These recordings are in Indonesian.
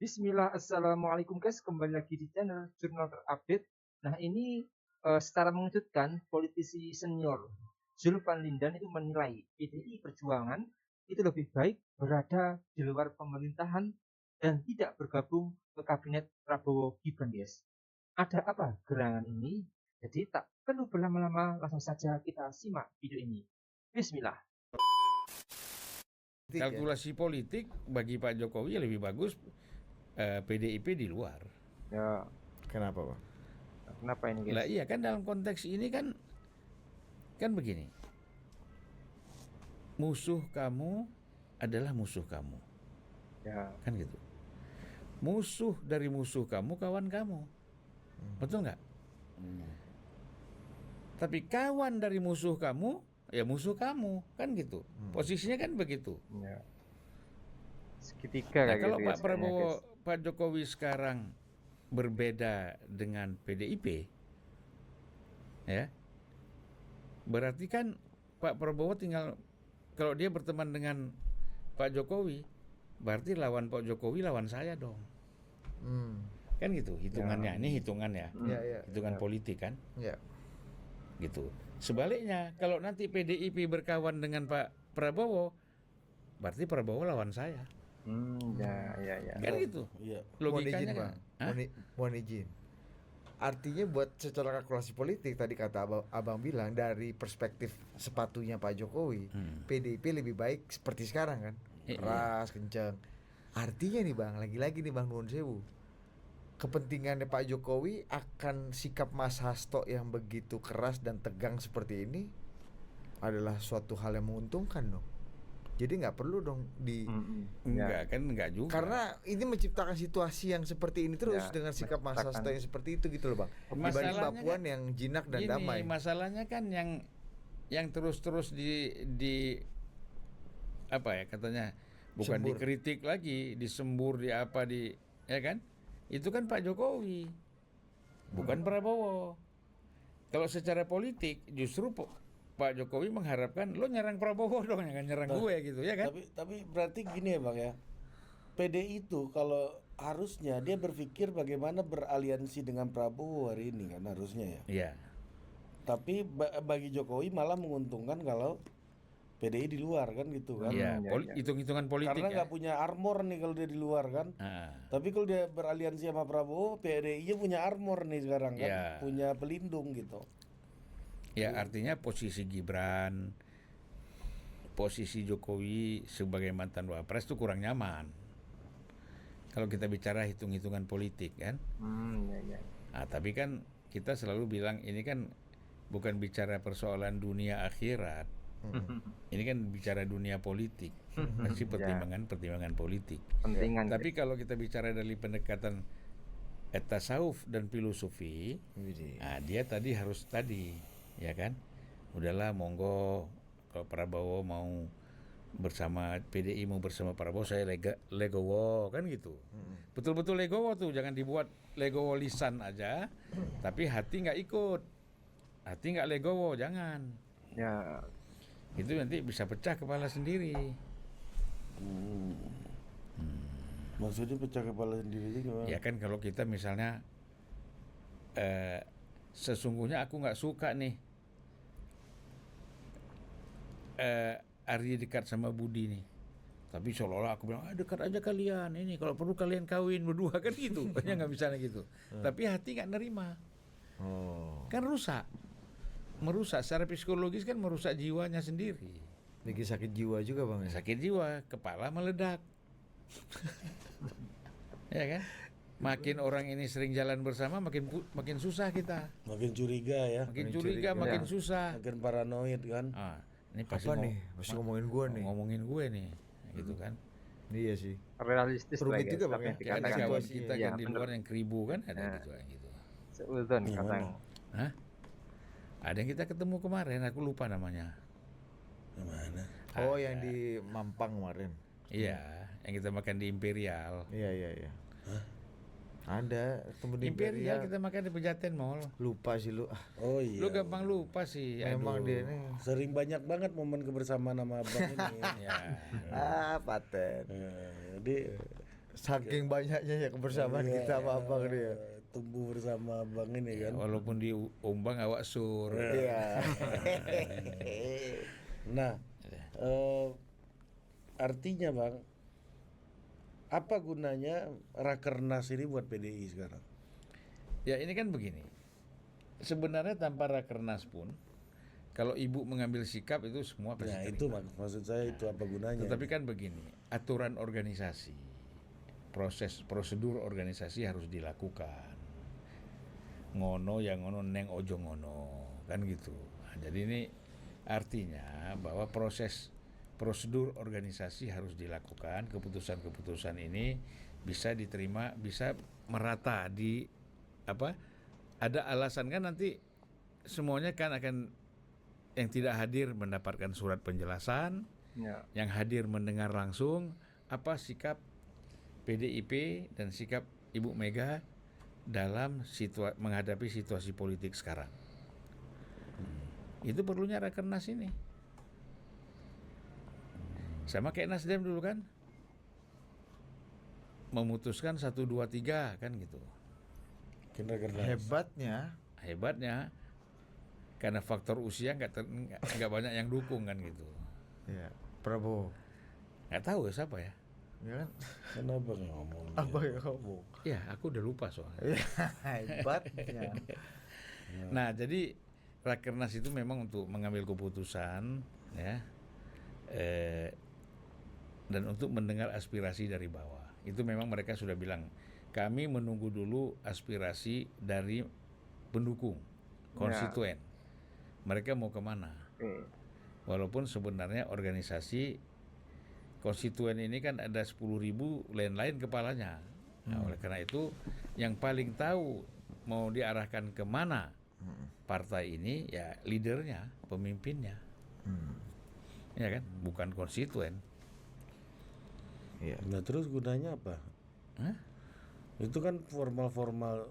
Bismillah, Assalamualaikum guys, kembali lagi di channel Jurnal Terupdate. Nah ini secara mengejutkan, politisi senior Zulfan Lindan itu menilai PDI Perjuangan itu lebih baik berada di luar pemerintahan dan tidak bergabung ke kabinet Prabowo Gibran guys. Ada apa gerangan ini? Jadi tak perlu berlama-lama, langsung saja kita simak video ini. Bismillah. Kalkulasi politik bagi Pak Jokowi lebih bagus PDIP di luar. Ya, Kenapa, Pak? kenapa ini Lah guys? iya kan dalam konteks ini kan begini. Musuh kamu adalah musuh kamu. Ya, Kan gitu. Musuh dari musuh kamu kawan kamu. Betul nggak? Tapi kawan dari musuh kamu ya musuh kamu, kan gitu. Posisinya kan begitu. ya. Segitiga Nah, kayak kalau gitu Pak ya sebenarnya Prabowo, guys. Pak Jokowi sekarang berbeda dengan PDIP, ya, berarti kan Pak Prabowo tinggal, kalau dia berteman dengan Pak Jokowi, berarti lawan Pak Jokowi lawan saya dong. Kan gitu hitungannya. Ini hitungannya. Ya. Hitungan politik kan. Ya. Gitu. Sebaliknya, kalau nanti PDIP berkawan dengan Pak Prabowo, berarti Prabowo lawan saya. Ya. Kan gitu. Iya. Logikanya kan. Hah? Mohon izin. Artinya buat secara kalkulasi politik tadi kata abang bilang dari perspektif sepatunya Pak Jokowi, PDIP lebih baik seperti sekarang kan, keras, kencang. Artinya nih bang, lagi-lagi nih bang nuwun sewu, kepentingannya Pak Jokowi akan sikap Mas Hasto yang begitu keras dan tegang seperti ini adalah suatu hal yang menguntungkan dong. Jadi nggak perlu dong Enggak kan, enggak juga. karena ini menciptakan situasi yang seperti ini terus Ya, dengan sikap Mas Hasto yang seperti itu gitu loh bang. Dibanding Masalahnya Mbak Puan kan yang jinak dan gini, damai. masalahnya kan yang terus-terus di apa ya katanya, bukan Sembur. dikritik lagi, disembur, di apa, di, ya kan? Itu kan Pak Jokowi, bukan Prabowo. Kalau secara politik justru Pak Jokowi mengharapkan lo nyerang Prabowo dong, jangan nyerang gue gitu, ya kan? Tapi berarti gini ya bang ya, PDI itu kalau harusnya dia berpikir bagaimana beraliansi dengan Prabowo hari ini kan harusnya ya. Iya. Tapi bagi Jokowi malah menguntungkan kalau PDI di luar kan gitu kan. Iya, Ya. hitung-hitungan politik Karena ya. nggak punya armor nih kalau dia di luar kan. Tapi kalau dia beraliansi sama Prabowo, PDI-nya punya armor nih sekarang kan, Iya. punya pelindung gitu. Ya artinya posisi Gibran, posisi Jokowi sebagai mantan wapres itu kurang nyaman. Kalau kita bicara hitung-hitungan politik kan. Ya. Nah, tapi kan kita selalu bilang ini kan bukan bicara persoalan dunia akhirat. Ini kan bicara dunia politik. Pasti pertimbangan politik. Pentingan. Tapi kalau kita bicara dari pendekatan tasawuf dan filosofi, nah dia tadi harus ya kan, udahlah monggo, kalau Prabowo mau bersama PDI, mau bersama Prabowo, saya legowo kan gitu. Betul-betul legowo tuh, jangan dibuat legowo lisan aja, tapi hati nggak ikut, hati nggak legowo, jangan. Ya. Itu nanti bisa pecah kepala sendiri. Maksudnya pecah kepala sendiri gimana? Ya kan kalau kita misalnya sesungguhnya aku nggak suka nih Arya dekat sama Budi nih, tapi seolah-olah aku bilang dekat aja kalian, ini kalau perlu kalian kawin berdua kan gitu. Ya nggak bisa gitu. Tapi hati nggak nerima, kan merusak secara psikologis, kan merusak jiwanya sendiri. Lagi sakit jiwa juga bang ya. Sakit jiwa, kepala meledak. Ya kan, makin orang ini sering jalan bersama, makin susah kita, Makin curiga ya. makin curiga, makin susah. Makin paranoid kan. Ini pasti Apa nih? Masih ngomongin gue nih. ngomongin gue nih, gitu kan. Iya sih. Realistis Rumit lah, juga, guys, Bang, apa ya. yang Kayak ada dikatakan kawan situasi. kita Iya, kan di bener. luar yang keribu kan, ada Ya. gitu. Seudon katanya. Hah? Ada yang kita ketemu kemarin, aku lupa namanya. Gimana? Oh yang di Mampang kemarin. Iya, yang kita makan di Imperial. Iya. Ada ketemu di Imperial kita makan di Pejaten Mall. Lupa sih lu. Oh iya. Lu gampang lupa sih. Memang aduh. dia nih. Sering banyak banget momen kebersamaan sama abang ini. Ya. Paten. Jadi Saking banyaknya ya kebersamaan Iya, kita sama abang dia. tumbuh bersama abang ini Ya, kan. walaupun di Umbang awak sur. Iya. Nah, artinya bang, apa gunanya Rakernas ini buat PDI sekarang? Ya ini kan begini. Sebenarnya tanpa Rakernas pun, kalau ibu mengambil sikap itu semua pasti Nah terima. itu maksud saya, itu apa gunanya? Tetapi kan begini, aturan organisasi, prosedur organisasi harus dilakukan. Ngono yang ngono neng ojo ngono, kan gitu. Nah, jadi ini artinya bahwa prosedur organisasi harus dilakukan, keputusan-keputusan ini bisa diterima, bisa merata di apa? Ada alasan kan nanti semuanya kan akan yang tidak hadir mendapatkan surat penjelasan, Ya. yang hadir mendengar langsung apa sikap PDIP dan sikap Ibu Mega dalam menghadapi situasi politik sekarang. Itu perlunya Rakernas ini. Sama kayak Nasdem dulu kan, memutuskan 1, 2, 3 kan gitu. Rakernas. Hebatnya karena faktor usia nggak banyak yang dukung kan gitu. Iya, Prabowo. Nggak tahu ya siapa ya. Ya kan? Kenapa nggak ngomong? Abang yang ngomong. Ya aku udah lupa soalnya. Iya, hebatnya. Nah jadi Rakernas itu memang untuk mengambil keputusan ya, dan untuk mendengar aspirasi dari bawah. Itu memang mereka sudah bilang kami menunggu dulu aspirasi dari pendukung konstituen. Mereka mau kemana? Walaupun sebenarnya organisasi konstituen ini kan ada 10.000 lain-lain kepalanya. Nah, oleh karena itu yang paling tahu mau diarahkan kemana partai ini ya leadernya, pemimpinnya. Ya kan, bukan konstituen. Iya. Nah terus gunanya apa? Hah? Itu kan formal-formal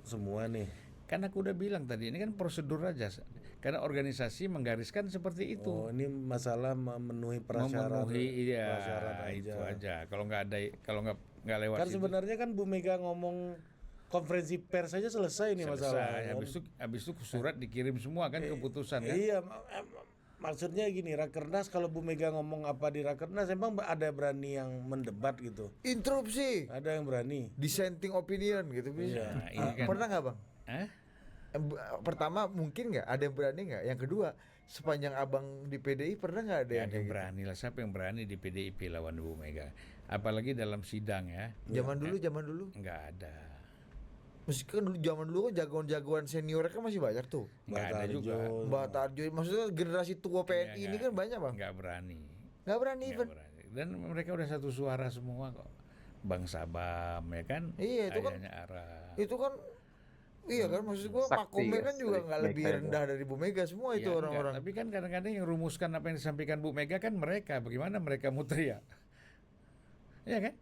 semua nih. Kan aku udah bilang tadi ini kan prosedur aja. Karena organisasi menggariskan seperti itu. Oh ini masalah memenuhi prasyarat. Memenuhi prasyarat itu aja. Kalau nggak lewat Kan situ, sebenarnya kan Bu Mega ngomong konferensi pers saja selesai nih masalah. Habis itu surat dikirim semua kan keputusan kan. Iya, maksudnya gini, Rakernas kalau Bu Mega ngomong apa di Rakernas emang ada berani yang mendebat gitu? Interupsi. Ada yang berani? Dissenting opinion gitu bisa. Nah, ini kan. Pernah nggak bang? Hah? Pertama mungkin nggak? Ada yang berani nggak? Yang kedua, sepanjang abang di PDI pernah nggak ada Ya, yang ada yang kayak berani lah. Siapa yang berani di PDIP lawan Bu Mega? Apalagi dalam sidang ya. gitu? Zaman dulu. Nggak ada. Meskipun dulu zaman dulu kan jagoan-jagoan senior kan masih banyak tuh. Nggak ada juga. Mbak Tarjo, maksudnya generasi tua PNI ini kan banyak bang. Nggak berani. Nggak berani Nggak even. berani. Dan mereka udah satu suara semua kok. Bang Sabam ya kan. Iya, itu kan. Ayahnya Ara. Itu kan. Iya kan, maksud gua Sakti, Pak Komeng ya, kan juga nggak Mega lebih itu. rendah dari Bu Mega semua itu Ya, orang-orang. enggak. Tapi kan kadang-kadang yang rumuskan apa yang disampaikan Bu Mega kan mereka. Bagaimana mereka mau teriak? Iya kan?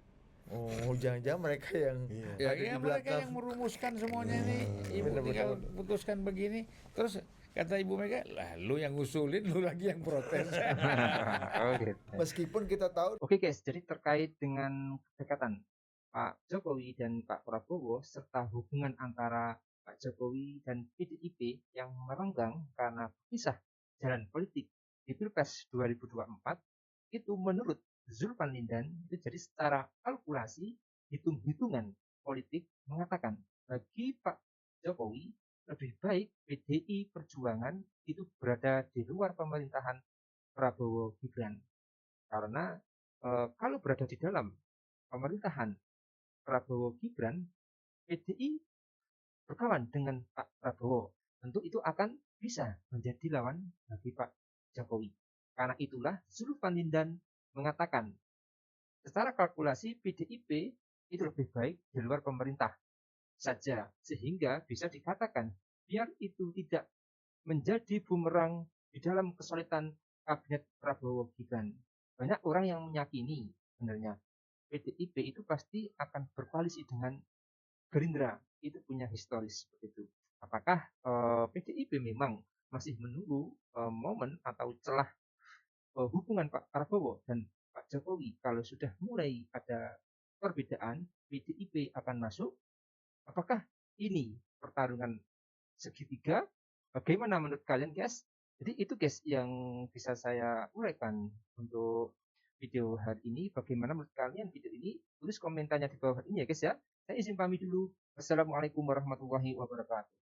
Oh, jangan-jangan mereka yang Ya, ada di mereka belakang. yang merumuskan semuanya nih. Ibu tinggal putuskan begini. Terus kata Ibu Mega, lah lu yang ngusulin, lu lagi yang protes. Oh, gitu. Meskipun kita tahu. Oke guys, jadi terkait dengan kedekatan Pak Jokowi dan Pak Prabowo serta hubungan antara Pak Jokowi dan PDIP yang merenggang karena pisah jalan politik di Pilpres 2024 itu menurut Zulfan Lindan itu jadi secara kalkulasi hitung-hitungan politik mengatakan bagi Pak Jokowi lebih baik PDI Perjuangan itu berada di luar pemerintahan Prabowo Gibran karena kalau berada di dalam pemerintahan Prabowo Gibran, PDI berkawan dengan Pak Prabowo. Tentu itu akan bisa menjadi lawan bagi Pak Jokowi. Karena itulah Zulfan Lindan mengatakan secara kalkulasi PDIP itu lebih baik di luar pemerintah saja sehingga bisa dikatakan biar itu tidak menjadi bumerang di dalam kesulitan kabinet Prabowo Gibran. Banyak orang yang meyakini sebenarnya PDIP itu pasti akan berkoalisi dengan Gerindra, itu punya historis seperti itu. Apakah PDIP memang masih menunggu momen atau celah hubungan Pak Prabowo dan Pak Jokowi kalau sudah mulai ada perbedaan, PDIP akan masuk. Apakah ini pertarungan segitiga? Bagaimana menurut kalian, guys? Jadi itu guys yang bisa saya uraikan untuk video hari ini. Bagaimana menurut kalian video ini? Tulis komentarnya di bawah ini ya guys ya. Saya izin pamit dulu. Wassalamualaikum warahmatullahi wabarakatuh.